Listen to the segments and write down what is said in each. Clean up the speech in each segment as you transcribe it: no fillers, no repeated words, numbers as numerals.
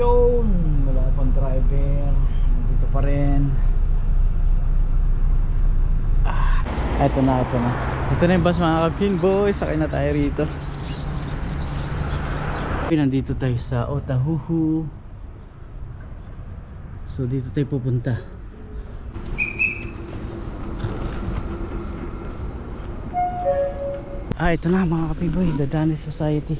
Yun, wala pang driver. Nandito pa rin. Ito na. Ito na yung bus mga ka-pinboy. Sakay na tayo rito. Nandito tayo sa Otahuhu. So dito tayo pupunta. Ito na mga ka-pinboy, Dadani Society.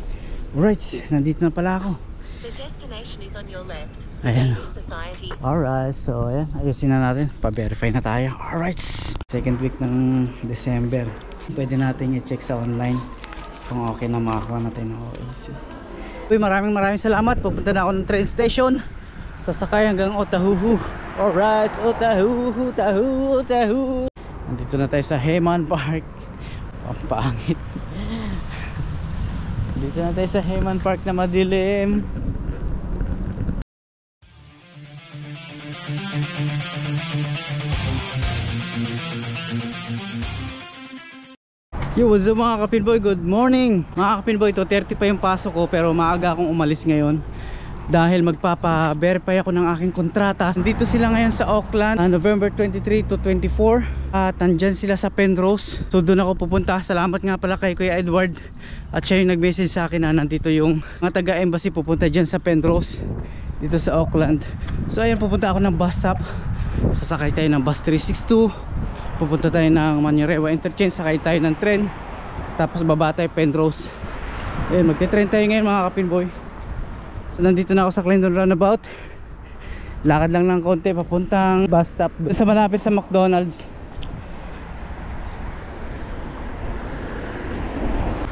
Right, nandito na pala ako. The destination is on your left. Ayan. Society. Alright, so ayan, ayusin na natin. Pa-verify na tayo. Alright, second week ng December. Pwede natin i-check sa online kung okay na makakuha natin ng OAC. Maraming salamat. Pupunta na ako ng train station. Sasakay hanggang Otahuhu. Alright, Otahuhu, Otahuhu. Nandito na tayo sa Heman Park. Ang pangit. Dito na tayo sa Heman Park na madilim. Yo, what's up mga ka-pinboy? Good morning mga ka-pinboy. 2:30 pa yung pasok ko pero maaga akong umalis ngayon dahil magpapa-verify ako ng aking kontrata. Dito sila ngayon sa Auckland, November 23 to 24. At nandyan sila sa Penrose. So doon ako pupunta. Salamat nga pala kay Kuya Edward. At siya yung nag-message sa akin na nandito yung mga taga-embassy pupunta dyan sa Penrose, dito sa Auckland. So ayun, pupunta ako ng bus stop. Sasakay tayo ng bus 362. Pupunta tayo ng Manurewa Interchange. Sakay tayo ng tren. Tapos baba tayo Penrose. Ayun, magte-tren tayo ngayon mga ka-pinboy. So nandito na ako sa Clendon Roundabout. Lakad lang ng konti papuntang bus stop sa malapit sa McDonald's.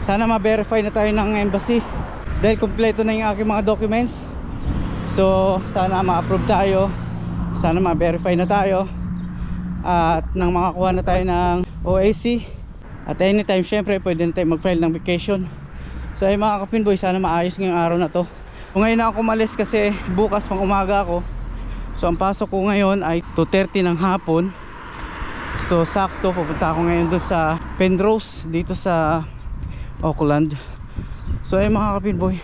Sana ma-verify na tayo ng embassy dahil kompleto na yung aking mga documents. So sana ma-approve tayo, sana ma-verify na tayo, at nang makakuha na tayo ng OAC. At anytime syempre pwede na tayo mag-file ng vacation. So ay mga ka-pinboy, sana maayos ngayong araw na to. Kung ngayon na ako umalis kasi bukas pang umaga ako. So ang pasok ko ngayon ay 2:30 ng hapon. So sakto pupunta ako ngayon doon sa Penrose dito sa Auckland. So ay mga ka-pinboy,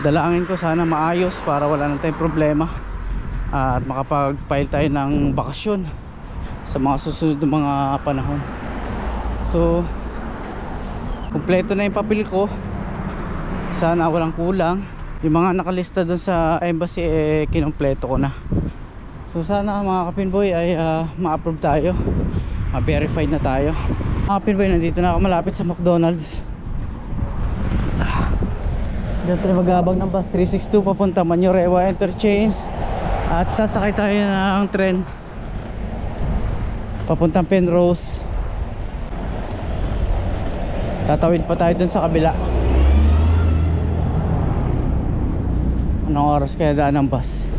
dalangin ko sana maayos para wala nang tayong problema at makapag-file tayo ng bakasyon sa mga susunod na mga panahon. So kumpleto na yung papel ko, sana walang kulang. Yung mga nakalista doon sa embassy kinumpleto ko na. So sana mga ka-pinboy ay ma-approve tayo, ma-verify na tayo. Mga ka-pinboy, nandito na ako malapit sa McDonald's. Dito tayo magabag ng bus 362 papunta Manurewa Interchange. At sasakay tayo ng tren papuntang Penrose. Tatawid pa tayo dun sa kabila. Anong oras kaya daan ng bus?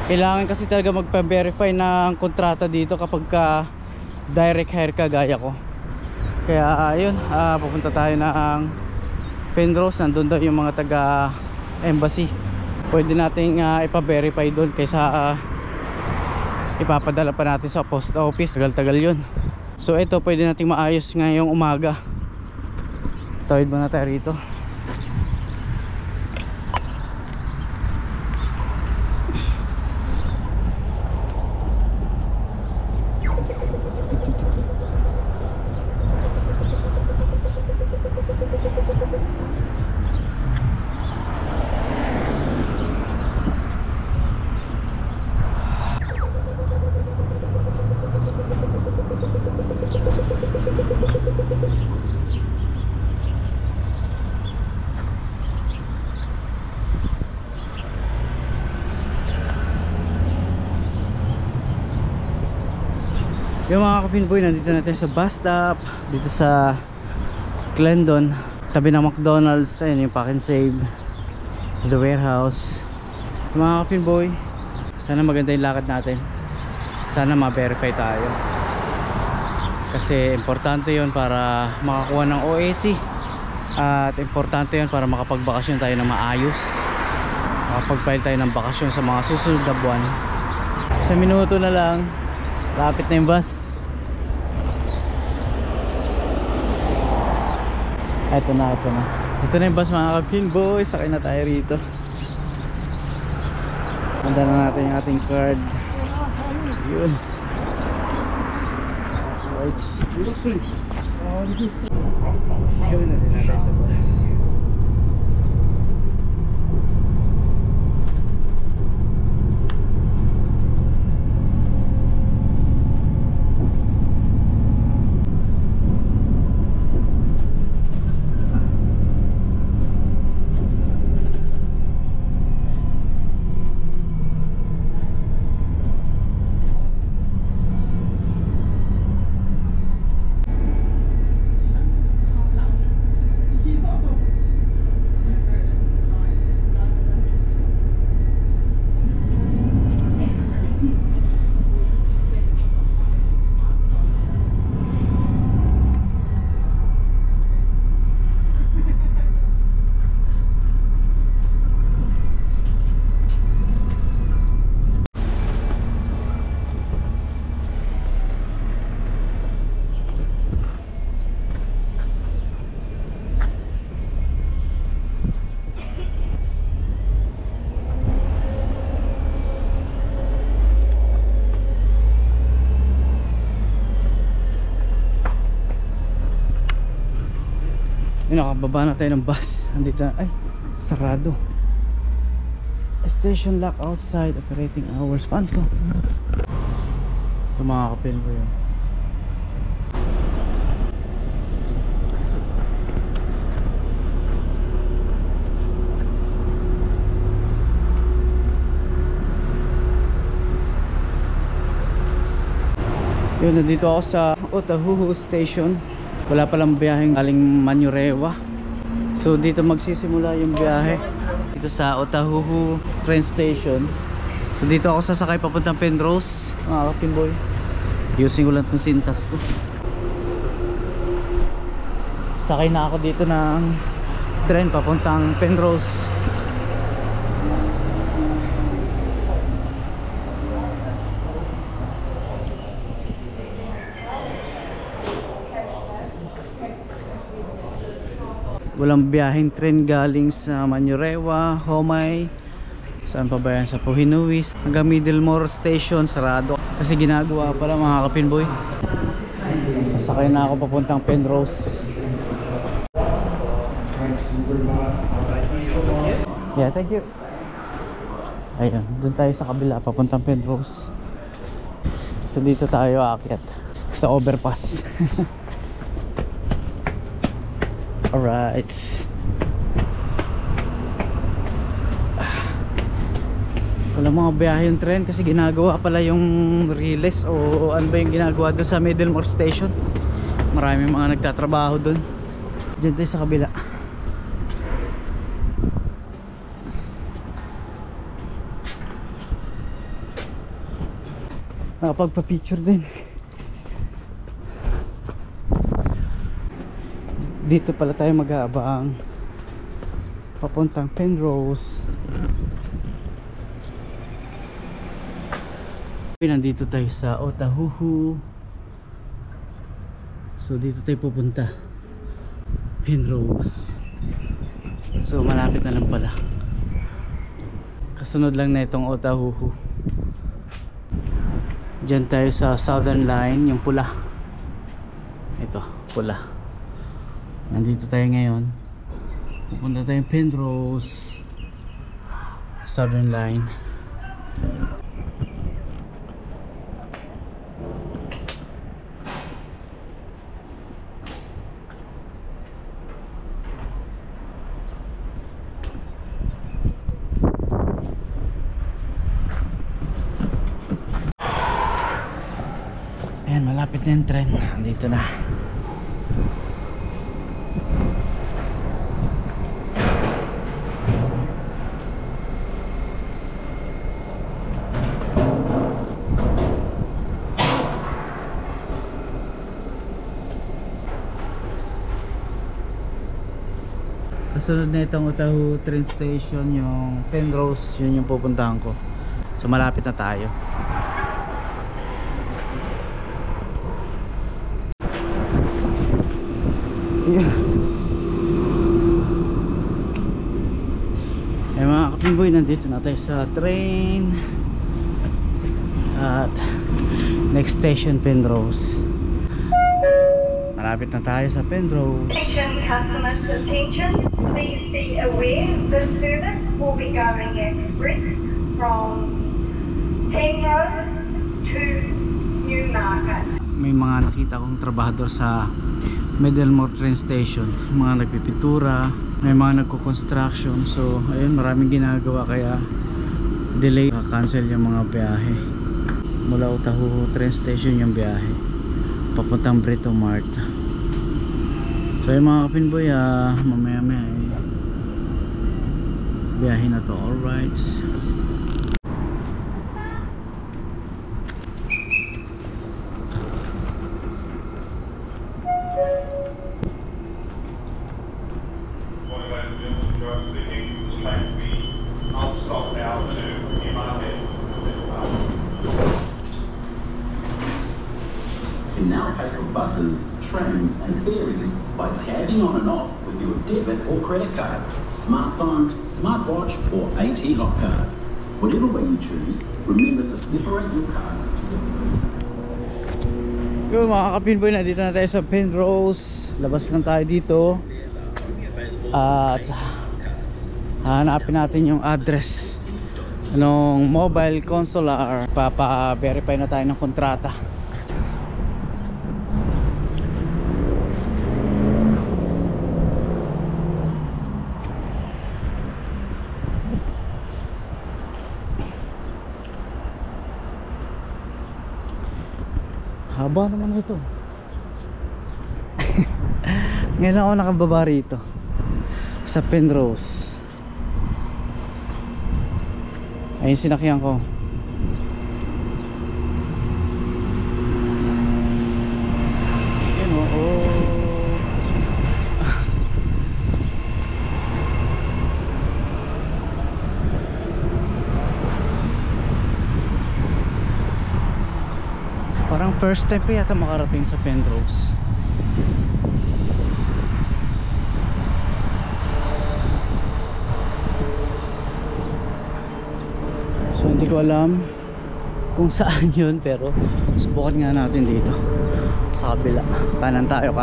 Kailangan kasi talaga magpa-verify ng kontrata dito kapag direct hire ka gaya ko. Kaya ayun, pupunta tayo ng Penrose. Nandun daw yung mga taga embassy. Pwede nating ipa-verify doon kaysa ipapadala pa natin sa post office. Tagal-tagal yun. So ito pwede nating maayos ngayong umaga. Tawid muna tayo rito. Yung mga ka-pinboy, nandito natin sa bus stop dito sa Clendon, tabi ng McDonald's. Ayun yung Pack and Save, the warehouse. Yung mga ka-pinboy, sana maganda yung lakad natin, sana ma-verify tayo. Kasi importante yon para makakuha ng OAC. At importante yon para makapagbakasyon tayo ng maayos. Makapag-file tayo ng bakasyon sa mga susunod na buwan. Isang minuto na lang, lapit na yung bus. Ito na ito na yung bus mga kapinboy. Sakay na tayo rito. Handa na natin yung ating card. Yun. Yun na din natin sa bus. Nakababa na tayo ng bus. Andito na, ay, sarado. Station lock outside, operating hours. Paano to? Ito mga kapil ko yun. Yun, nandito ako sa Otahuhu Station. Wala palang biyaheng galing Manurewa. So dito magsisimula yung biyahe dito sa Otahuhu train station. So dito ako sasakay papuntang Penrose mga kapinboy. Using ko lang itong sintas ko. Sakay na ako dito ng train papuntang Penrose. Walang biyaheng train galing sa Manurewa, Homay, saan pa ba yan? Sa Puhinuwis hanggang Middlemore Station, sarado kasi ginagawa pala mga kapinboy. Sasakay na ako papuntang Penrose. Yeah, thank you. Ayun, dun tayo sa kabila papuntang Penrose. So dito tayo aakyat sa overpass. Alright. Wala mga biyahe yung tren kasi ginagawa pala yung Riles o ano ba yung ginagawa doon sa Middlemore Station. Maraming mga nagtatrabaho doon. Diyan tayo sa kabila. Nakapagpa-picture din. Dito pala tayo mag-aabang papuntang Penrose. Nandito tayo sa Otahuhu. So dito tayo pupunta Penrose. So malapit na lang pala. Kasunod lang na itong Otahuhu. Diyan tayo sa Southern Line, yung pula. Ito, pula. Nandito tayo ngayon. Pupunta tayong Penrose Southern Line. Ayan, malapit na yung tren. Nandito na. Kasunod na itong Otahu train station, yung Penrose, yun yung pupuntahan ko. So malapit na tayo. Eh mga kapimboy, nandito na tayo sa train. At next station, Penrose. Malapit na tayo sa Penrose. Attention customers, attention. Please be aware this service will be going express from Penrose to Newmarket. May mga nakita kong trabahador sa Middlemore train station, mga nagpipintura, may mga nagko-construction. So ayun, maraming ginagawa kaya delay, cancel yung mga biyahe. Mula Otahu train station yung biyahe papuntang Britomart. So yung mga kapinboy, mamaya maya biyahe na to. Alright, You now pay for buses, trains and ferries by tagging on and off with your debit or credit card, smartphone, smartwatch or AT Hot card. Whatever way you choose, remember to separate your cards. yun mga kapinboy, nandito na tayo sa Penrose. Labas lang tayo dito at hanapin natin yung address ng mobile consular. Papa-verify na tayo ng kontrata. Haba naman ito. Ngayon ako nakababa rito sa Penrose. Ayun sinakyan ko. Ayun oh. Parang first time ko yata makarating sa Penrose. So hindi ko alam kung saan yun, pero subukan nga natin dito sa kabila. Kanan tayo,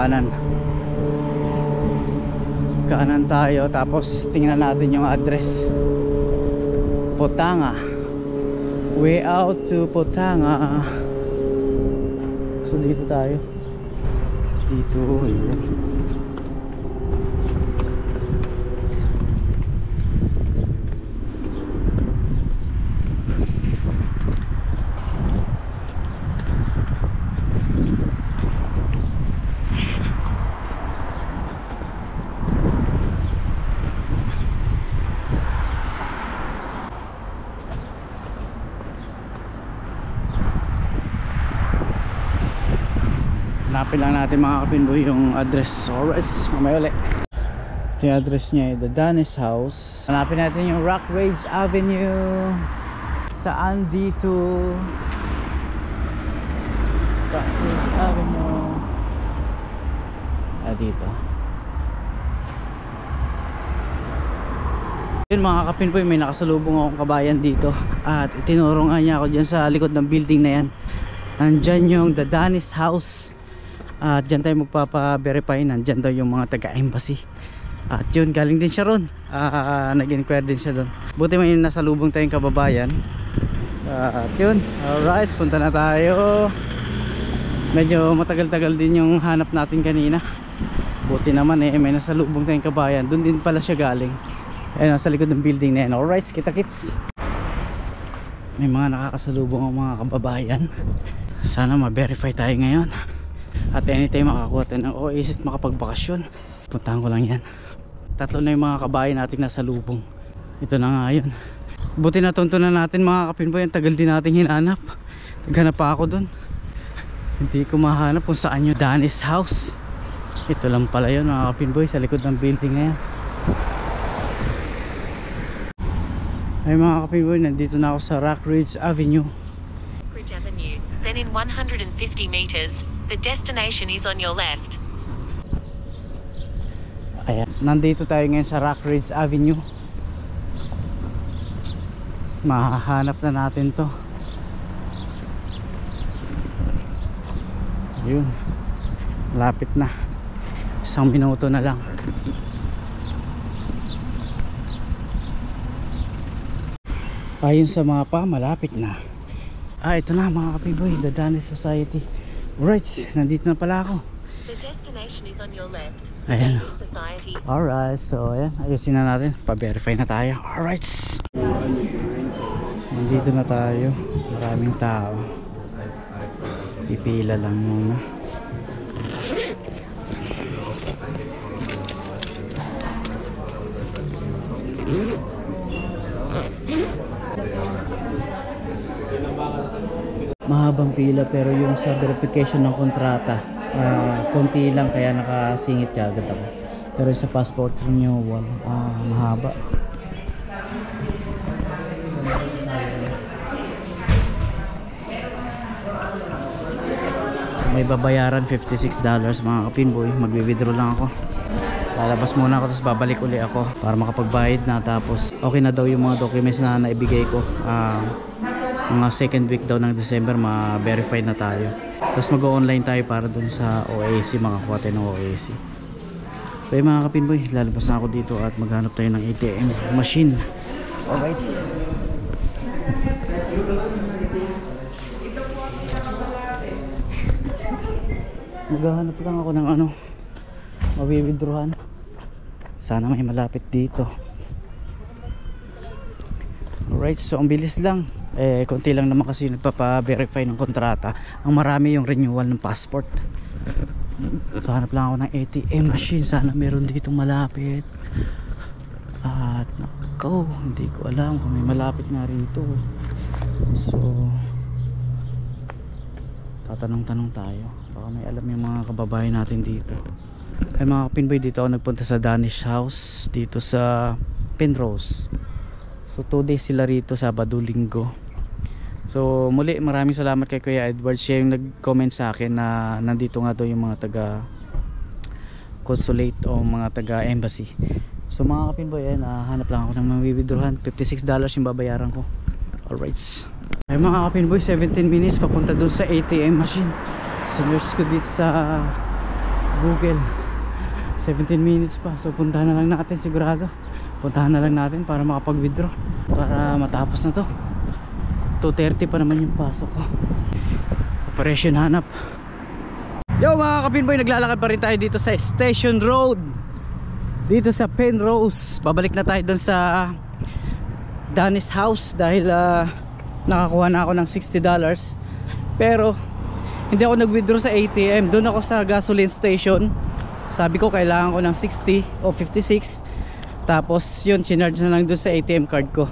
kanan tayo, tapos tingnan natin yung address. Potanga, way out to Potanga. So dito tayo. Dito, yun. Hanapin lang natin mga kapinboy yung address. Alright, mamaya ulit. Ito yung address niya, The Danis House. Hanapin natin yung Rockridge Avenue. Saan dito? Rockridge Avenue. Dito. Yun mga kapinboy, may nakasalubong akong kabayan dito. At itinuro nga niya ako dyan sa likod ng building na yan. Nandyan yung The Danis House. At dyan tayo magpapa-verify. Nandyan daw yung mga taga-embassy. At yun, galing din siya ron. Nag-inquire din siya doon. Buti may nasalubong tayong kababayan. At yun, alright, punta na tayo. Medyo matagal-tagal din yung hanap natin kanina. Buti naman may nasalubong tayong kabayan. Doon din pala siya galing. Ayun, nasa likod ng building na yan. Alright, kita-kits. May mga nakakasalubong ang mga kababayan. Sana ma-verify tayo ngayon. At anytime makakuha tayo ng OAS at makapagbakasyon. Puntahan ko lang yan. Tatlo na yung mga kabayan natin nasa lubong. Ito na nga yun. Buti natuntunan natin mga kapinboy. Ang tagal din natin hinanap. Naghanap pa ako dun. Hindi ko mahanap kung saan yung Danis House. Ito lang pala yun mga kapinboy, sa likod ng building na yan. Ay mga kapinboy, nandito na ako sa Rock Ridge Avenue. Ridge Avenue. Then in 150 meters, the destination is on your left. Ayan, nandito tayo ngayon sa Rock Ridge Avenue. Mahahanap na natin to. Yun, lapit na. 1 minuto na lang. Ayon sa mapa, malapit na. Ito na mga kapinboy, The Danis Society. Right, nandito na pala ako. The destination is on your left. Ayan. Danish Society. Alright, so ayan, ayusin na natin. Pa-verify na tayo. Alright. Nandito na tayo. Maraming tao. Pipila lang muna. Mahabang pila pero yung sa verification ng kontrata konti lang kaya nakasingit ka agad ako. Pero sa passport renewal mahaba. So, may babayaran $56 mga kapinboy. Magwi-withdraw lang ako. Lalabas muna ako tapos babalik uli ako para makapagbayad na, tapos okay na daw yung mga documents na naibigay ko. Mga second week daw ng December ma-verify na tayo. Tapos mag-online tayo para dun sa OAC, makakuha tayo ng OAC. So yung mga kapinboy, lalabas na ako dito at maghanap tayo ng ATM machine. Alright. Maghahanap lang ako ng mawi-withdrawhan. Sana may malapit dito. Alright, so ang bilis lang. Konti lang naman kasi nagpapa-verify ng kontrata. Ang marami yung renewal ng passport. So hanap lang ako ng ATM machine. Sana meron dito malapit. At nako, hindi ko alam kung may malapit nga rito. So tatanong-tanong tayo. Baka may alam yung mga kababayan natin dito. Ay mga kapinboy, dito ako nagpunta sa Danish House dito sa Penrose. So 2 days sila rito, Sabado, Linggo. So muli maraming salamat kay Kuya Edward. Siya yung nag-comment sa akin na nandito nga daw yung mga taga consulate o mga taga embassy. So mga kapinboy, hanap lang ako ng mawi-withdrawhan. $56 yung babayaran ko. Alright. Ay mga kapinboy, 17 minutes papunta dun sa ATM machine. Sinerge ko dito sa Google. 17 minutes pa. So puntahan na lang natin sigurado. Puntahan na lang natin para makapag-withdraw, para matapos na to. 2:30 pa naman yung pasok ko. Operation hanap. Yo mga kapinboy, naglalakad pa rin tayo dito sa Station Road, dito sa Penrose. Babalik na tayo doon sa Danish House dahil nakakuha na ako ng $60. Pero hindi ako nag-withdraw sa ATM. Doon ako sa gasoline station. Sabi ko kailangan ko ng 60 o 56. Tapos yun, chinarge na lang doon sa ATM card ko.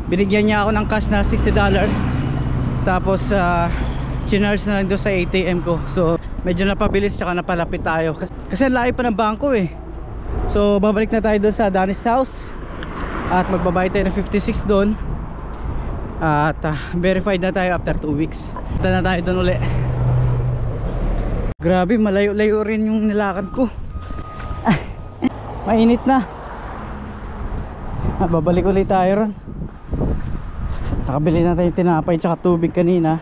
Binigyan niya ako ng cash na $60. Tapos chinarge na lang doon sa ATM ko. So medyo napabilis tsaka napalapit tayo. Kasi layo pa ng bangko eh. So babalik na tayo doon sa Danish House. At magbabayad tayo ng 56 doon. At verified na tayo after 2 weeks. Punta na tayo doon uli. Grabe, malayo-layo rin yung nilakad ko. Mainit na. Babalik ulit tayo ron. Nakabili na tayo tinapay tsaka tubig kanina.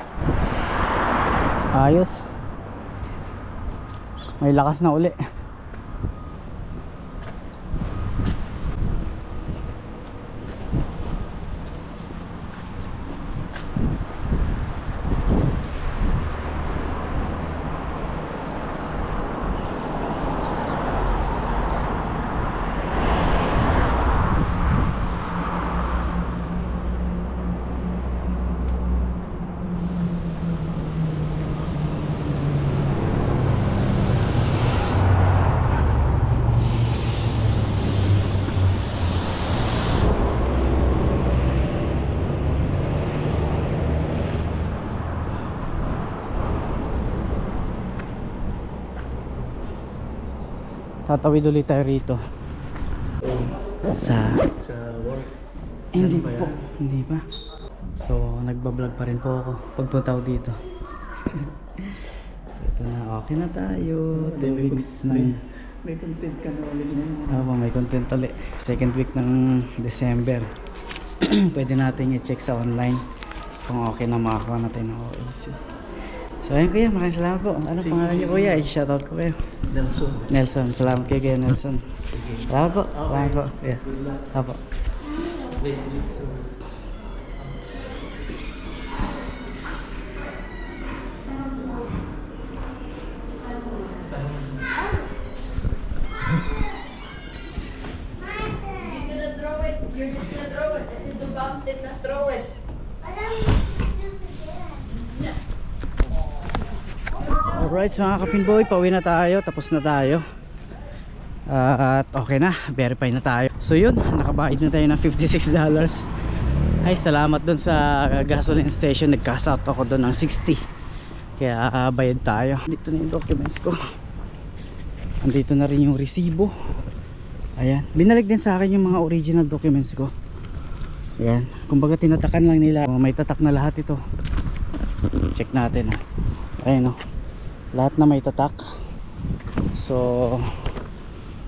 Ayos. May lakas na uli. Tatawid ulit tayo rito. Sa work. hindi po, hindi pa. So nagbablog pa rin po ako pagpunta ko dito. So ito na, okay na tayo. 2 weeks na. May content ka na ulit ngayon. May content ulit. Second week ng December. Pwede natin i-check sa online kung okay na makakuha natin ng OAC. So ayun kuya, maraming salamat po. Ano pangalan niyo kuya? I-shoutout ko kayo. Nelson. Salamat kayo kuya Nelson. Salamat po. Salamat po. Yeah. Salamat po. You're just gonna throw it. I said to bounce it, not throw it. Alright, so mga kapinboy, pauwi na tayo. Tapos na tayo. At okay na, verify na tayo. So yun, nakabayad na tayo ng $56. Ay, salamat dun sa gasoline station. Nag-cash out ako dun ng 60. Kaya bayad tayo. Dito na yung documents ko. Andito na rin yung resibo. Ayan, binalig din sa akin yung mga original documents ko. Ayan, kumbaga tinatakan lang nila. May tatak na lahat ito. Check natin. Ayan o, lahat na may tatak. So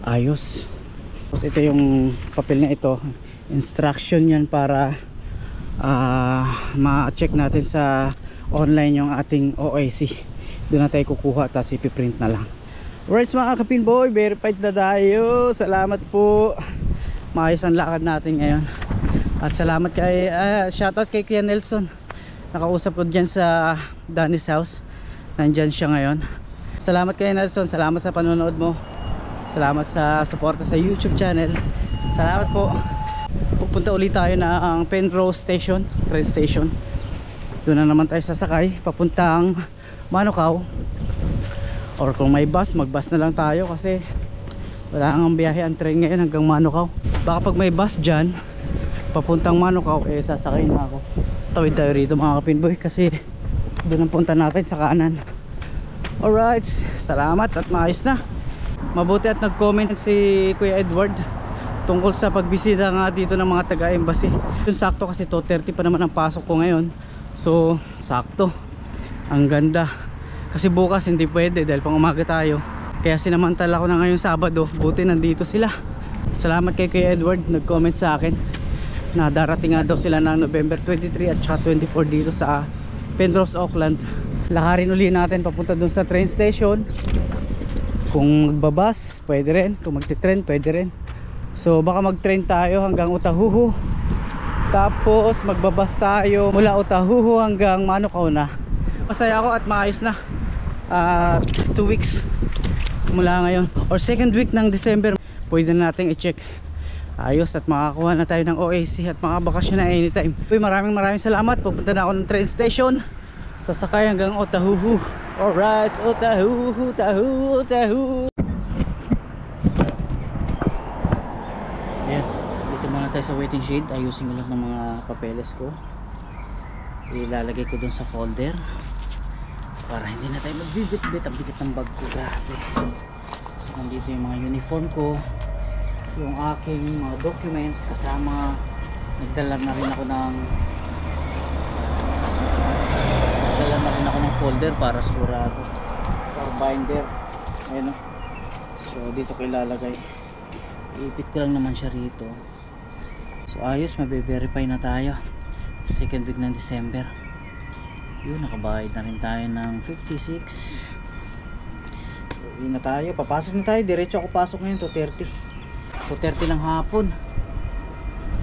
ayos. Tapos ito yung papel na ito, instruction yan para ma-check natin sa online yung ating OAC. Doon na tayo kukuha, tapos ipiprint na lang. Alright mga kapinboy, verified na tayo. Salamat po. Maayos ang lakad natin ngayon. At salamat kay shoutout kay Kuya Nelson. Nakausap ko dyan sa Danny's house. Nandyan siya ngayon. Salamat kay Nelson. Salamat sa panonood mo. Salamat sa suporta sa YouTube channel. Salamat po. Pupunta ulit tayo na ang Penrose Station, train station. Doon na naman tayo sasakay papuntang Manukau. Or kung may bus, mag-bus na lang tayo kasi wala ang biyahe ang train ngayon hanggang Manukau. Baka pag may bus dyan papuntang Manukau, sasakay na ako. Tawid tayo rito mga kapinboy kasi doon ang punta natin sa kanan. Alright, salamat at maayos na. Mabuti at nag-comment si Kuya Edward tungkol sa pagbisita nga dito ng mga taga-embassy. Yung sakto kasi 2:30 pa naman ang pasok ko ngayon. So sakto, ang ganda. Kasi bukas hindi pwede dahil pang umaga tayo. Kaya sinamantala ko na ngayong Sabado. Buti nandito sila. Salamat kay Kuya Edward, nag-comment sa akin na darating nga daw sila ng November 23 at saka 24 dito sa Penrose, Auckland. Lakarin uli natin papunta dun sa train station. Kung magbabas, pwede rin. Kung magti-train, pwede rin. So baka mag-train tayo hanggang Otahuhu. Tapos magbabas tayo mula Otahuhu hanggang Manukau na. Masaya ako at maayos na. 2 weeks mula ngayon or second week ng December, pwede na natin i-check. Ayos at makakuha na tayo ng OAC at makabakasyon na anytime. Maraming salamat. Pupunta na ako ng train station, sasakay hanggang Otahuhu. Alright, Otahuhu, Otahuhu. Ayan, dito muna tayo sa waiting shed. Ayusin ko lang ng mga papeles ko, ilalagay ko dun sa folder para hindi na tayo magbibit-bit. Ang bigat ng bag ko, grabe. So nandito yung mga uniform ko, yung aking mga documents, kasama nagdala na rin ako ng folder para sigurado, para binder. Ayun o. So dito ko ilalagay, ipit ko lang naman siya rito. So ayos, mabe-verify na tayo second week ng December. Yun, nakabayad na rin tayo ng 56. Uwi na tayo, papasok na tayo. Diretso ako pasok ngayon, 2:30 ng hapon.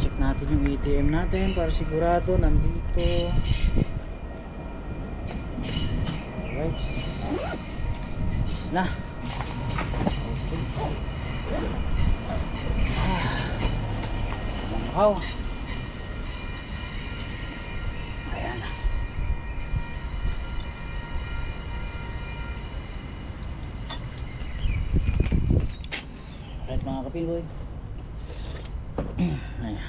Check natin yung ATM natin para sigurado nandito. Alright, yes na. Okay. Wow. Ayan. Alright mga kapinboy. Ayan.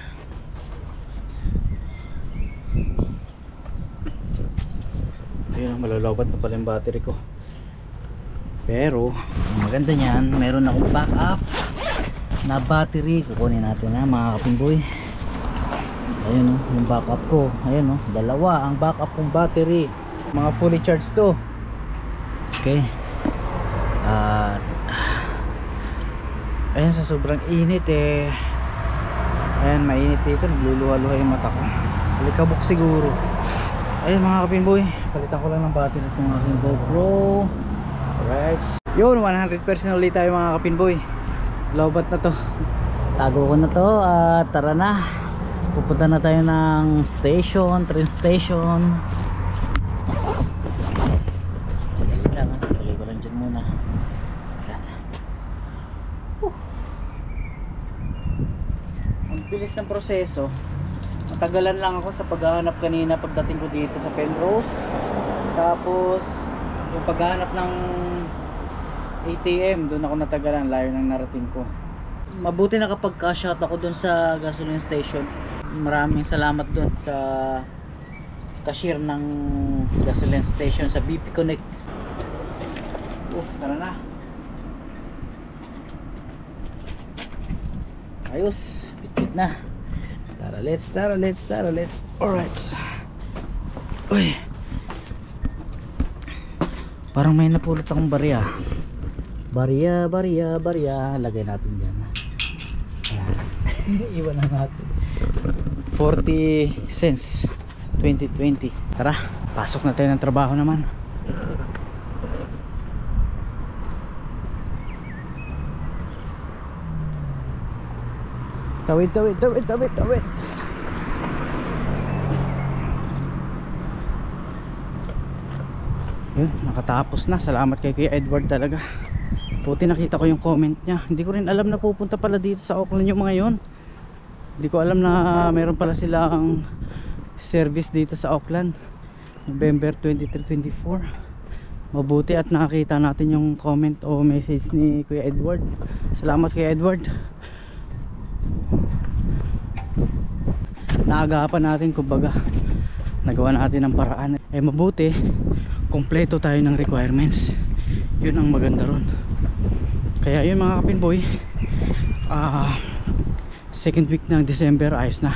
Ayun, malalabat na pala yung battery ko. Pero ang maganda niyan, meron akong backup na battery. Kukunin natin na mga kapinboy. Ayun yung backup ko. Ayun dalawa ang backup kong battery. Mga fully charged to. Okay. Ayan, sa sobrang init ayan, mainit dito. Nagluluha-luha yung mata ko. Alikabok siguro. Ayun mga kapinboy, palitan ko lang ng battery itong aking GoPro. Alright. Yun, 100% ulit tayo mga kapinboy. Lowbat na to. Tago ko na to at tara na. Pupunta na tayo ng station, train station. Dali lang ha, tuloy ko lang dyan muna. Yan. Ang bilis ng proseso. Matagalan lang ako sa paghahanap kanina pagdating ko dito sa Penrose. Tapos yung paghahanap ng ATM, doon ako natagalan, layo ng narating ko. Mabuti na kapag cash out ako doon sa gasoline station. Maraming salamat doon sa cashier ng gasoline station sa BP Connect. Tara na. Ayos, bit-bit na. Tara, let's. Alright. Uy. Parang may napulot akong barya. Barya. Lagay natin dyan. Ayan. Iwan na natin. 40 cents 2020. Tara, pasok na tayo ng trabaho naman. Tawid. Yun, nakatapos na. Salamat kay Kuya Edward talaga. Puti nakita ko yung comment niya. Hindi ko rin alam na pupunta pala dito sa Auckland yung mga yun. Hindi ko alam na meron pala silang service dito sa Auckland November 23-24. Mabuti at nakakita natin yung comment o message ni Kuya Edward. Salamat Kuya Edward. Naagapan natin, kumbaga nagawa natin ang paraan. Mabuti kompleto tayo ng requirements. Yun ang maganda ron. Kaya yun mga kapinboy, second week ng December ayos na.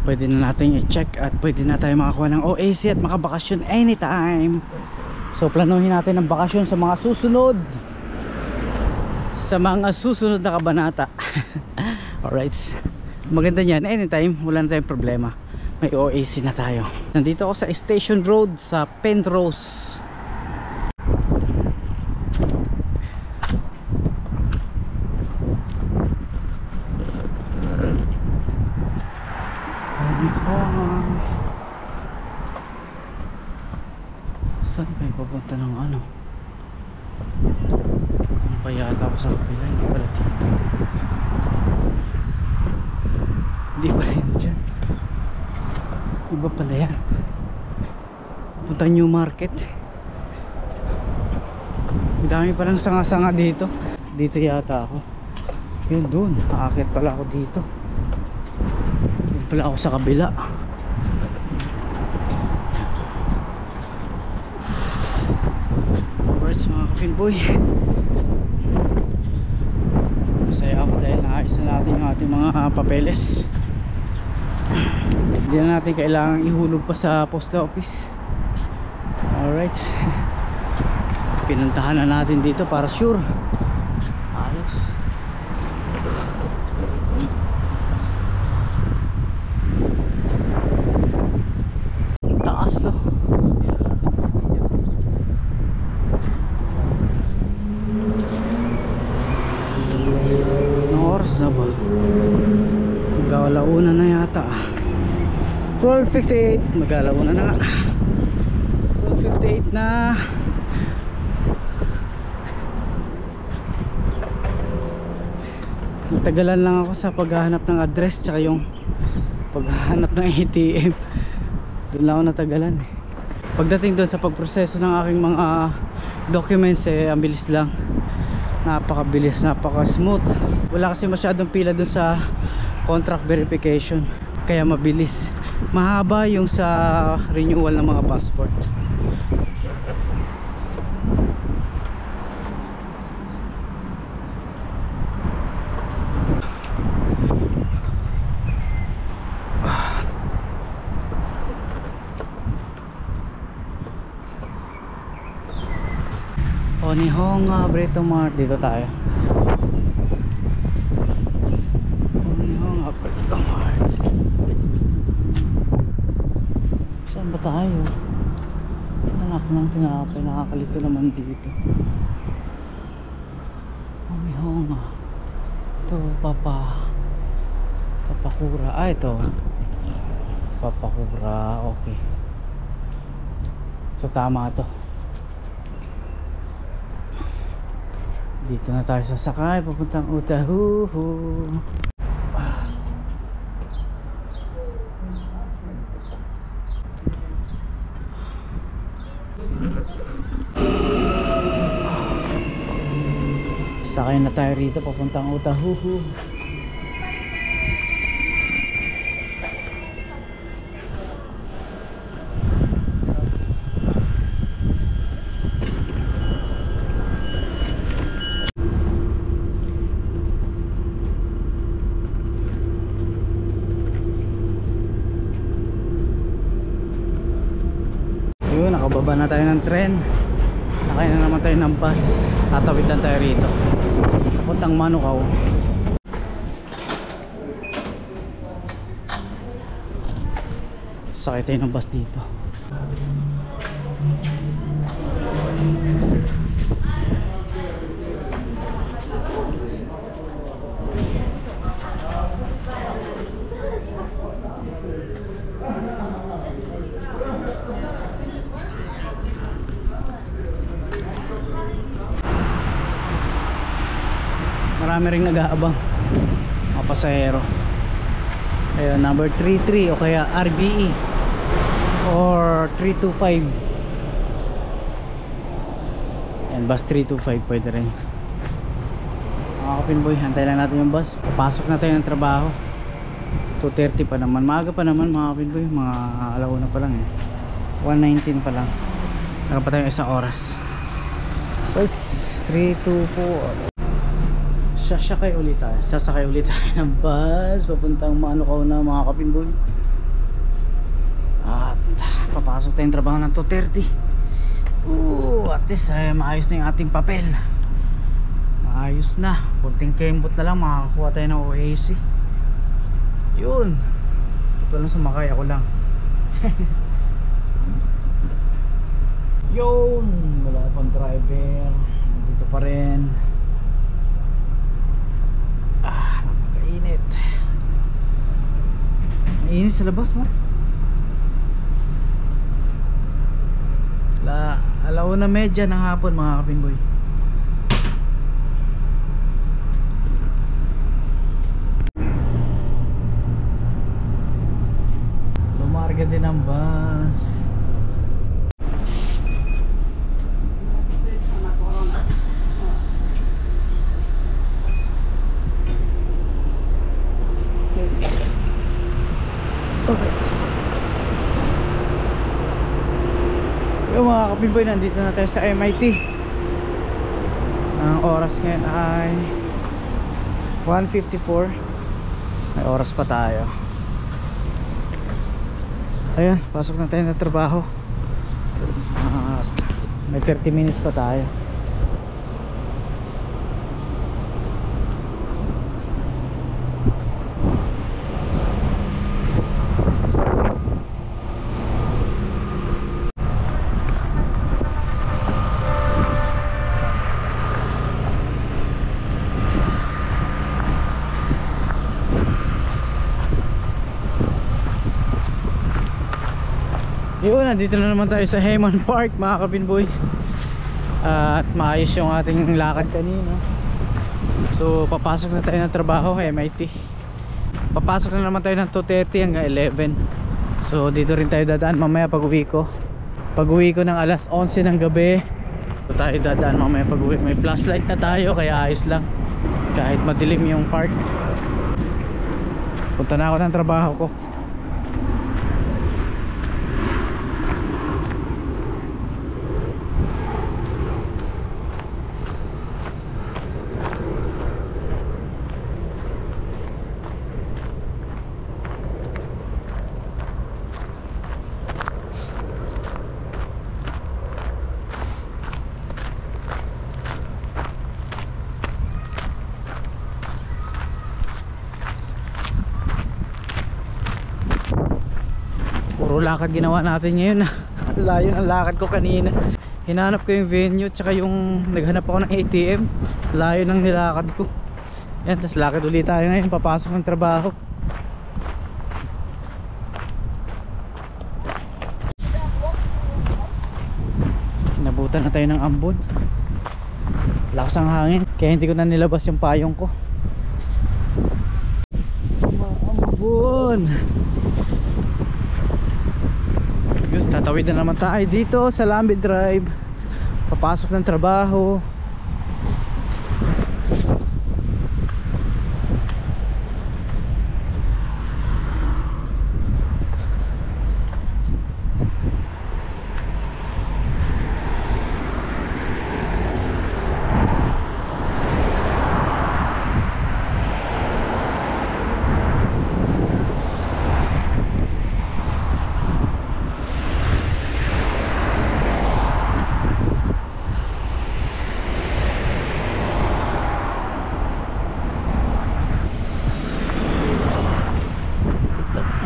Pwede na natin i-check at pwede na tayo makakuha ng OAC at makabakasyon anytime. So planuhin natin ang bakasyon sa mga susunod na kabanata. Alright, maganda yan, anytime, wala na tayong problema. May OAC na tayo. Nandito ako sa Station Road sa Penrose. Saan pa yung papunta ng ano? Ano pa yata ako sa kapila? Hindi pala dito. Hindi pala yun dyan. Iba pala yan. Punta New Market. Ang dami palang sanga-sanga dito. Dito yata ako. Yun dun. Aakit pala ako dito. Dun pala ako sa kabila. Alright mga kapinboy. Masaya ako dahil naayos na natin yung ating mga papeles. Hindi na natin kailangang ihulog pa sa post office. Alright. Pinuntahan na natin dito para sure. Ayos. Taas oh. Anong oras na ba? Magalauna na yata. 12:58. Magalauna na nga. 12:58 na. Natagalan lang ako sa paghahanap ng address tsaka yung paghahanap ng ATM. Doon lang ako natagalan. Pagdating doon sa pagproseso ng aking mga documents ang bilis lang. Napakabilis, napaka-smooth. Wala kasi masyadong pila doon sa contract verification. Kaya mabilis. Mahaba yung sa renewal ng mga passport. Onihonga Burrito Mart. Dito tayo. Onihonga Burrito Mart. Saan ba tayo? Anak ng tinapay. Nakakalito naman dito. Onihonga. Ito Papakura. Ito Papakura. Okay, so tama to. Dito na tayo sasakay papuntang Utahuhu. Sakay na tayo rito papuntang Utahuhu. Yun, nakababa na tayo ng tren. Sakay na naman tayo ng bus. Tatawid lang tayo rito papuntang Manukau. Sakay tayo ng bus dito. Marami ring nag-aabang mga pasahero. Ayun, number 33 o kaya RBE or 325. Ayan, bus 325 pwede rin. Mga kapinboy, hantay lang natin yung bus. Papasok na tayo ng trabaho. 2:30 pa naman, maaga pa naman mga kapinboy. Mga alauna pa lang 1:19 pa lang. Meron pa tayong isang oras. So it's 3:24. Sasakay ulit tayo ng bus papuntang Manukau na mga kapinboy. At papasok tayong trabaho ng 2:30. At least maayos na yung ating papel. Maayos na, kunting kembot na lang makakakuha tayo ng OAC. Yun, ito lang sumakay, ako lang. Yun, wala pang driver, dito pa rin. Napakainit. Mainit sa labas, no? Alauna medya ng hapon mga kapinboy. Lumarga din ang bus. Yung mga kapinboy, nandito na tayo sa MIT. Ang oras ngayon ay 1:54. May oras pa tayo. Ayan, pasok na tayo na trabaho. May 30 minutes pa tayo. Yun, nandito na naman tayo sa Heyman Park mga kapinboy. At maayos yung ating lakad kanina. So papasok na tayo ng trabaho, MIT. Papasok na naman tayo ng 2:30 hanggang 11. So dito rin tayo dadaan mamaya pag uwi ko. Pag uwi ko ng alas 11 ng gabi, dito tayo dadaan mamaya pag uwi. May flashlight na tayo kaya ayos lang, kahit madilim yung park. Punta na ako ng trabaho ko. Puro lakad ginawa natin ngayon. Layo ng lakad ko kanina. Hinanap ko yung venue tsaka yung naghanap ako ng ATM. Layo ng nilakad ko. Yan, tas lakad ulit tayo ngayon papasok ng trabaho. Nabutan na tayo ng ambon. Lakas ang hangin kaya hindi ko na nilabas yung payong ko. Ambon. Yun, tatawid na naman tayo dito sa Lambe Drive papasok ng trabaho.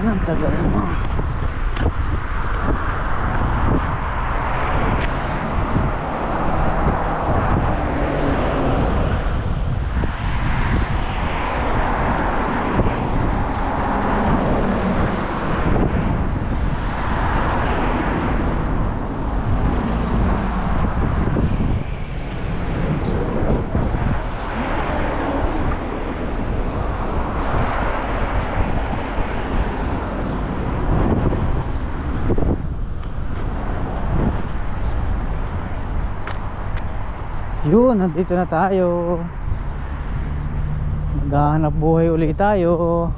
Ang tagal mo. Yun, nandito na tayo. Maghahanap buhay ulit tayo.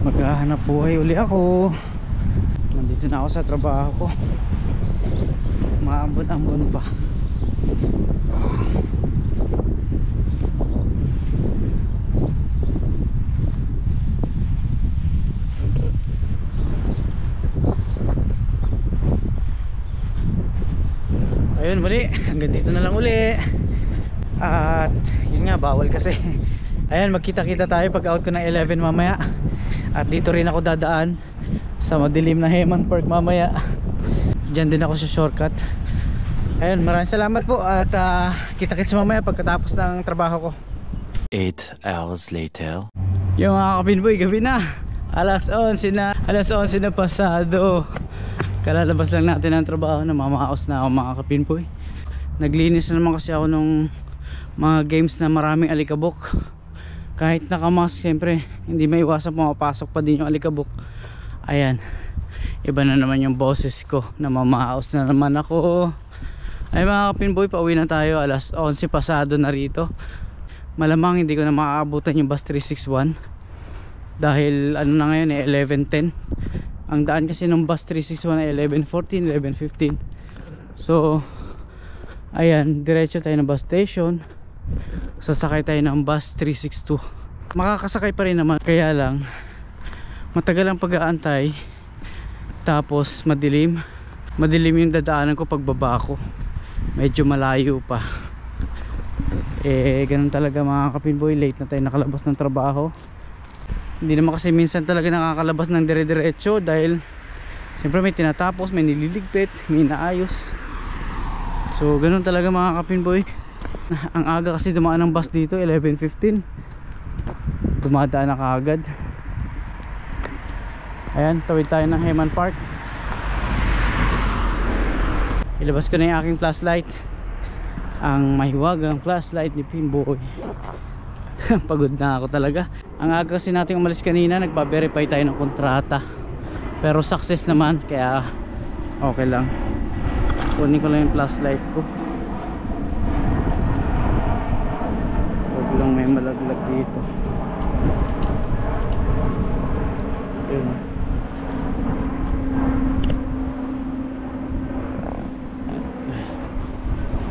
Maghahanap buhay ulit ako. Nandito na ako sa trabaho ko. Maambon-ambon pa. Ayun muli, hanggang dito na lang uli. At yun nga, bawal kasi. Ayan, magkita-kita tayo pag out ko ng 11 mamaya. At dito rin ako dadaan sa madilim na Heman Park mamaya. Diyan din ako sa shortcut. Ayun, maraming salamat po. At kita-kits mamaya pagkatapos ng trabaho ko. 8 hours later. Yung mga kapinboy, gabi na. Alas 11 na pasado. Kalalabas lang natin ang trabaho na mamakaos na ako mga kapinboy. Naglinis na naman kasi ako nung mga games na maraming alikabok. Kahit nakamask, siyempre hindi maiwasan pumapasok pa din yung alikabok. Ayan, iba na naman yung boses ko na mamakaos na naman ako. Ay mga kapinboy, pauwi na tayo. Alas 11 pasado na rito. Malamang hindi ko na maaabutan yung bus 361 dahil ano na ngayon 11:10. Ang daan kasi ng bus 361 ay 11:14, 11:15. So ayan, diretso tayo ng bus station. Sasakay tayo ng bus 362. Makakasakay pa rin naman, kaya lang matagal ang pag-aantay. Tapos madilim yung dadaanan ko pagbaba ko. Medyo malayo pa. Ganun talaga mga kapinboy, late na tayo nakalabas ng trabaho. Hindi naman kasi minsan talaga nakakalabas ng dire-diretso dahil siyempre may tinatapos, may nililigpit, may naayos. So ganun talaga mga kapinboy. Ang aga kasi dumaan ng bus dito, 11:15. Dumadaan na kaagad. Ayan, tawid tayo ng Heman Park. Ilabas ko na yung aking flashlight. Ang mahiwagang flashlight ni Pinboy. Pagod na ako talaga. Ang aga kasi natin umalis kanina, nagpa-verify tayo ng kontrata. Pero success naman, kaya okay lang. Kunin ko lang yung flashlight ko. Huwag lang may malaglag dito. Yun.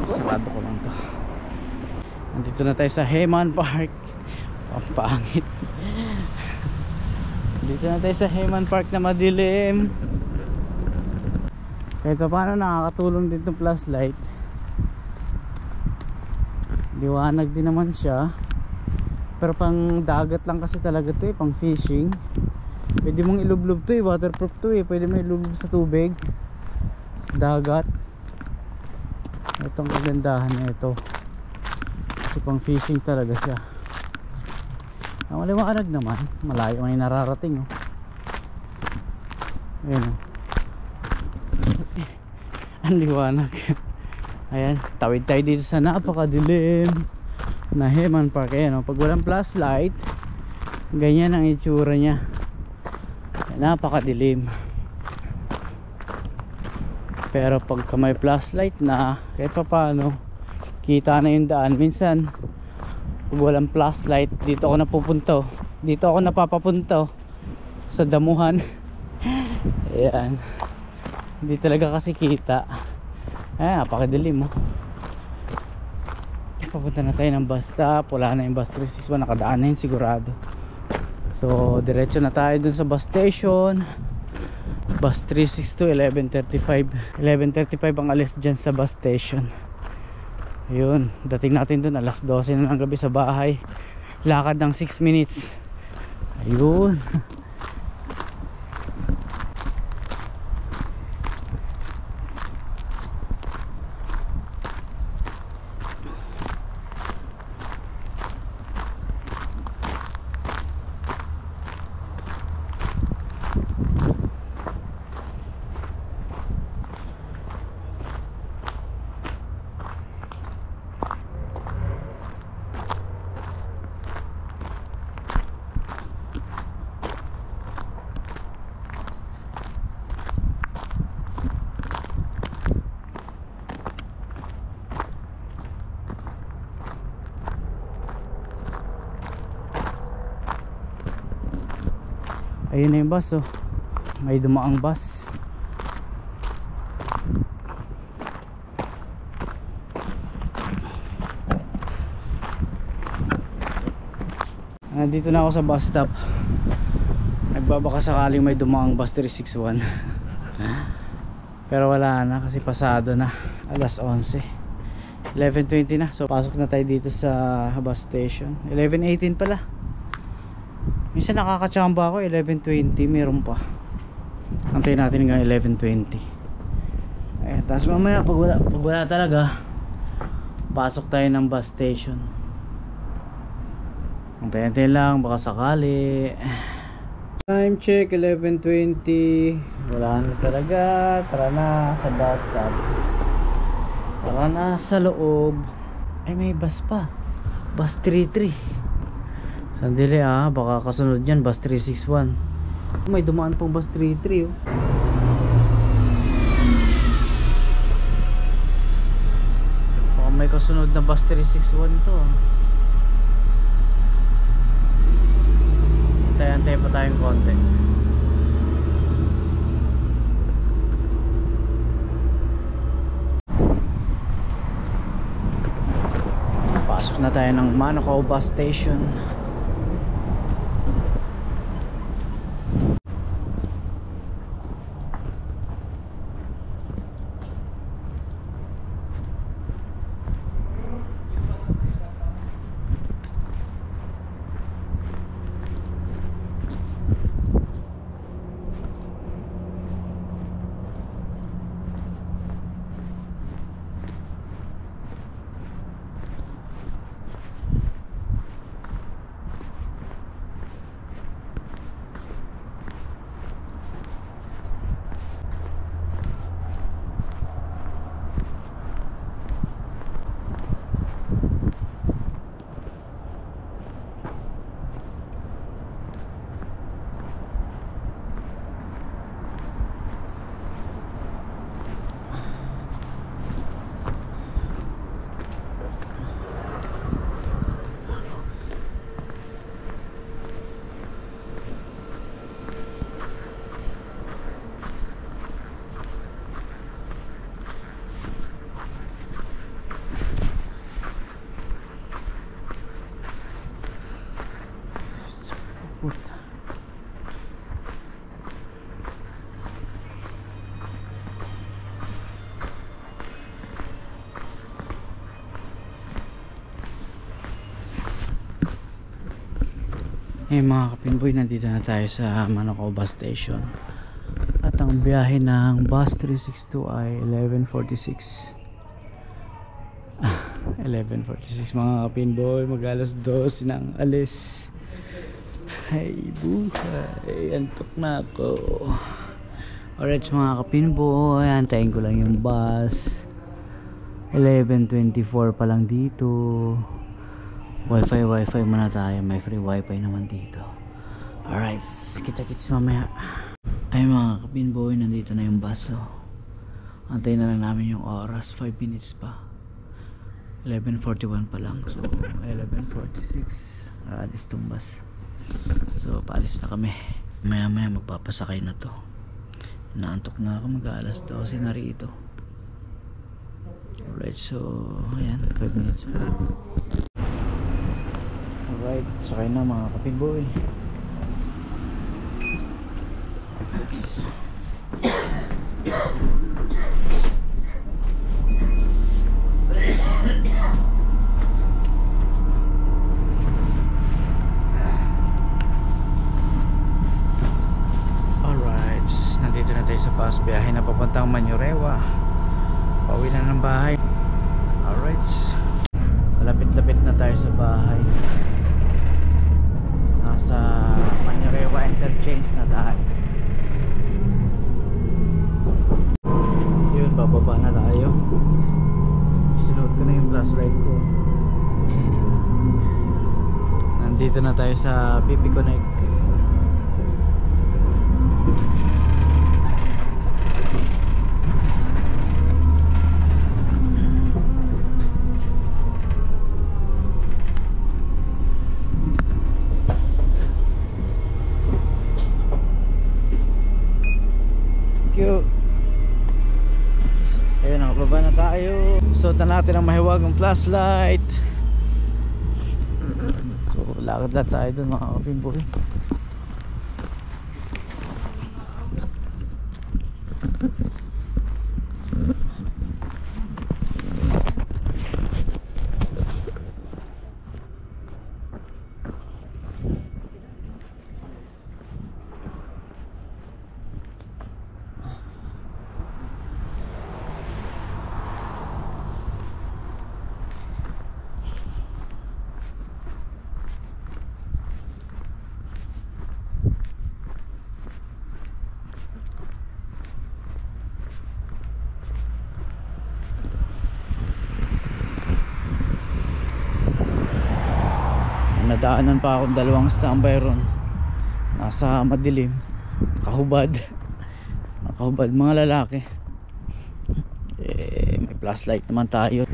Sarado ko lang to. Nandito na tayo sa Heman Park. Pampangit. Dito na tayo sa Heman Park na madilim. Kahit pa paano nakakatulong din itong flashlight. Liwanag din naman siya. Pero pang dagat lang kasi talaga to eh, pang fishing. Pwede mong ilublob to eh, waterproof to eh. Pwede mo ilublob sa tubig, sa dagat. Itong kagandahan na ito, kasi pang fishing talaga siya. Ang maliwanag naman, malayo may nararating oh. Ayan oh. Ang liwanag. Ayan, tawid tayo dito sa napakadilim na Heman Park. Ayan oh, pag walang flashlight, ganyan ang itsura niya. Napakadilim. Pero pagka may flashlight na, kahit pa paano kita na yung daan. Minsan pag walang flashlight, dito ako napupunta. Dito ako napapapunta sa damuhan. Ayan, hindi talaga kasi kita. Ayan, napakadilim oh. Papunta na tayo ng bus stop. Wala na yung bus 361, nakadaan na yun sigurado. So diretso na tayo dun sa bus station. Bus 362, 11:35. 11:35 ang alis dyan sa bus station. Ayun, dating natin dun alas 12 na ng gabi sa bahay. Lakad ng 6 minutes. Ayun. Ayun na yung bus oh. May dumaang bus. Nandito na ako sa bus stop. Nagbabaka sakaling may dumaang bus 361. Pero wala na kasi pasado na. Alas 11, 11:20 na. So pasok na tayo dito sa bus station. 11:18 pala. Minsan nakakachamba ako 11:20, meron pa. Antayin natin hanggang 11:20. Ayan, tapos mamaya pag wala talaga, pasok tayo ng bus station. Antayin lang, baka sakali. Time check 11:20. Wala na talaga. Tara na sa bus stop. Tara na sa loob. Ay, may bus pa, bus 33. Sandali baka kasunod yan bus 361. May dumaan pong bus 33 oh. Baka may kasunod na bus 361 to Antay pa tayong konti. Pasok na tayo ng Manukau bus station. Mga kapinboy, nandito na tayo sa Manoko bus station. At ang biyahe ng bus 362 ay 11:46. 11:46 mga kapinboy, mag-alas 12 ng alis. Ay buhay, antok na ako. Alright mga kapinboy, antayin ko lang yung bus. 11:24 pa lang dito. Wifi muna tayo, may free wifi naman dito. Alright, kita-kits mamaya. Ay mga kapinboy, nandito na yung bus. Antayin na lang namin yung oras, 5 minutes pa. 11:41 pa lang. So 11:46 alis tong bus. So paalis na kami. Maya magpapasakay na to. Naantok na ako, mag-alas 12 na rito. Alright, so ayan, 5 minutes pa. Alright, sakay na mga kapinboy. Alright, nandito na tayo sa bus. Biyahe na papuntang Manurewa. Pauwi na ng bahay. Alright, malapit-lapit na tayo sa bahay. Nasa Manurewa interchange na tayo. Yun, bababa na tayo. Sinuot ko na yung flashlight ko. Nandito na tayo sa BP Connect. Ayun, nakababa na tayo. Suot na natin ang mahiwagang flashlight. So lakad lang tayo dun mga kapinboy. Nadaanan pa akong dalawang standby ron. Nasa madilim. Nakahubad mga lalaki. May flashlight naman tayo.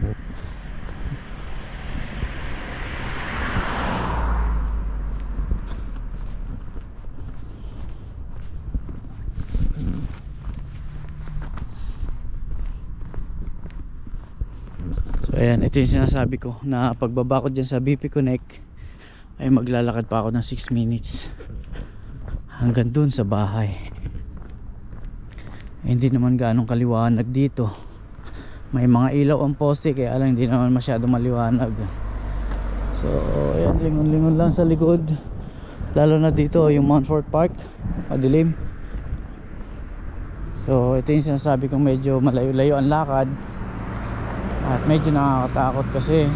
So ayan, ito yung sinasabi ko na pagbaba ko dyan sa BP Connect ay maglalakad pa ako ng 6 minutes hanggang dun sa bahay. Hindi naman gaanong kaliwanag dito. May mga ilaw ang poste kaya lang hindi naman masyado maliwanag. So ayan, lingon-lingon lang sa likod. Lalo na dito yung Montfort Park, madilim. So ito yung sinasabi kong medyo malayo-layo ang lakad. At medyo nakakatakot kasi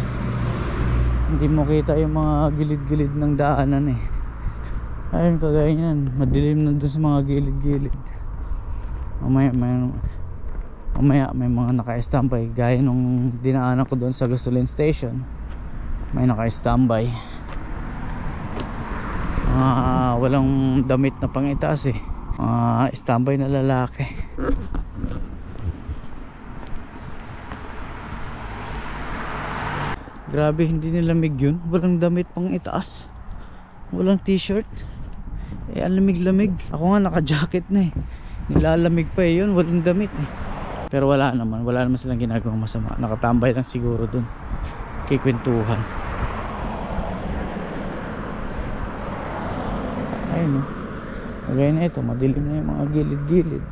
hindi mo kita yung mga gilid-gilid ng daanan eh. Ayun, kagaya yan, madilim na dun sa mga gilid-gilid. Mamaya may mga naka-standby. Gaya nung dinaanan ko doon sa gasoline station, may naka-standby. Walang damit na pangitaas eh. Standby na lalaki. Grabe, hindi nilamig yun. Walang damit pang itaas. Walang t-shirt. Ang lamig-lamig. Ako nga naka-jacket na eh. Nilalamig pa eh yun. Walang damit eh. Pero wala naman silang ginagawang masama. Nakatambay lang siguro dun. Kikwentuhan. Ayun o. Kagaya na ito, madilim na yung mga gilid-gilid.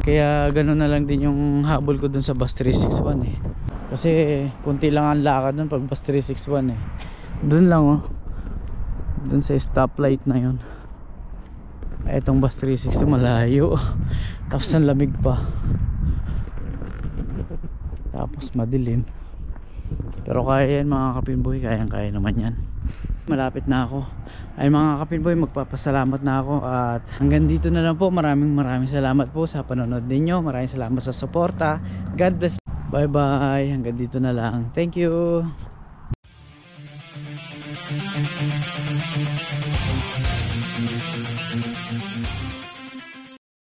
Kaya gano'n na lang din yung habol ko dun sa bus 361 eh. Kasi kunti lang ang lakad dun pag bus 361 eh. Dun lang oh. dun sa stoplight na yun. Etong bus 360 malayo. Tapos ang lamig pa. Tapos madilim. Pero kaya yan mga kapinboy, kayang-kaya naman yan. Malapit na ako. Ay mga kapinboy, magpapasalamat na ako. At hanggang dito na lang po. Maraming salamat po sa panonood ninyo. Maraming salamat sa suporta. God bless. Bye bye. Hanggang dito na lang. Thank you.